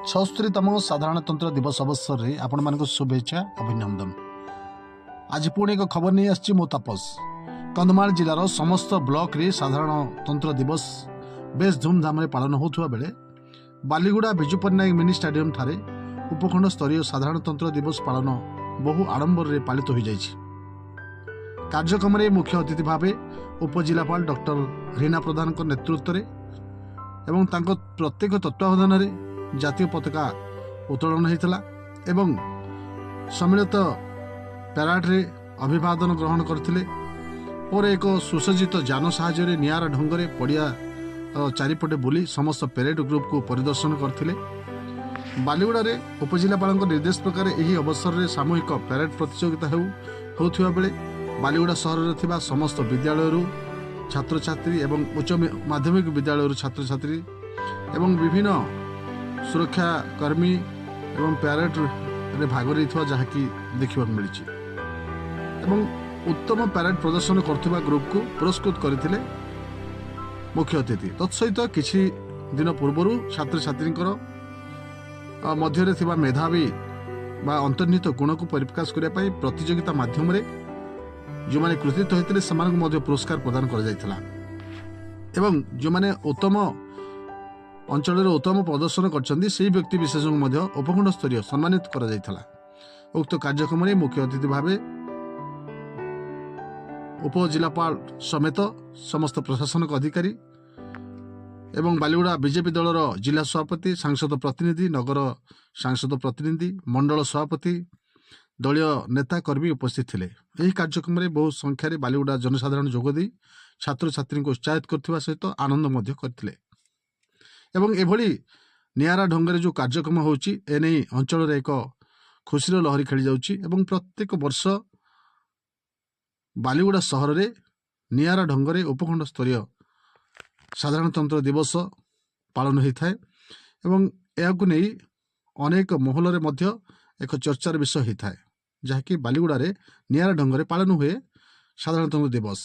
76तम साधारणतंत्र दिवस अवसर में आपण मानक शुभेच्छा अभिनंदन। आज पुणी एक खबर नहीं आछि मो तापस। कंधमाल जिलार समस्त ब्लॉक रे साधारणतंत्र दिवस बेस धूमधाम पालन होता बेले बालीगुड़ा बिजू पट्टनायक मिनी स्टाडियम ठारे उपखंड स्तरीय साधारणतंत्र दिवस पालन बहु आडंबर पालित हो जाइछि। कार्यक्रम में मुख्य अतिथि भाव उपजिलापाल डॉक्टर रीना प्रधान नेतृत्व में एवं तांको प्रत्येक तत्वावधान जातीय पताका उत्तोलन होता एवं सम्मिलित पैराड रे अभिवादन ग्रहण करथिले और एक सुसज्जित जान साहाय्य नियारा ढंगरे पड़िया चारिपटे बुली समस्त पैरेड ग्रुप को परिदर्शन करथिले। बालीगुड़ा रे उपजिलापाल निर्देश प्रकार यही अवसर में सामूहिक पैरेड प्रतियोगिता होउथिबा बेले बालीगुड़ा सहर में थिबा समस्त विद्यालय छात्र छात्री एवं उच्च माध्यमिक विद्यालय छात्र छात्री एवं विभिन्न सुरक्षा कर्मी एवं पैरेड रे भाग रही जहाँकि देखा मिली एवं उत्तम पैरेड प्रदर्शन करथिबा ग्रुप को पुरस्कृत करथिले मुख्य अतिथि। तत्सहित किछि दिन पूर्व छात्र छात्री मध्य मेधावी बा अंतर्निहित गुण को परिप्रकाश करने प्रतियोगिता माध्यम जो मैंने कृतित्व होते से पुरस्कार प्रदान कर एवं जो मैंने उत्तम अंचल उत्तम प्रदर्शन कर व्यक्ति विशेष उपखंड स्तरीय सम्मानित कर उक्त कार्यक्रम में मुख्य अतिथि भाव उपजिलापाल समेत समस्त प्रशासनिक अधिकारी एवं बालीगुड़ा बीजेपी दलर जिला सभापति सांसद प्रतिनिधि नगर सांसद प्रतिनिधि मंडल सभापति दलीय नेता कर्मी उपस्थित थे। यही कार्यक्रम में बहु संख्यार बालीगुड़ा जनसाधारण जोगदी छात्र छात्री को उत्साहित करथिबा सहित आनंद मध्य करथिले एवं एभली नियारा ढंगरे जो कार्यक्रम होउची एने अंचल रे एक खुशीर लहरी खेली जाउची एवं प्रत्येक वर्ष बालीगुड़ा सहर रे नियारा ढंगरे उपखंड स्तरीय साधारणतंत्र दिवस पालन होता है एवं यह नहीं अनेक महल रे मध्य एक चर्चार विषय होता है जहाँकि बालीगुड़ा रे नियारा ढंगरे पालन हुए साधारणतंत्र दिवस।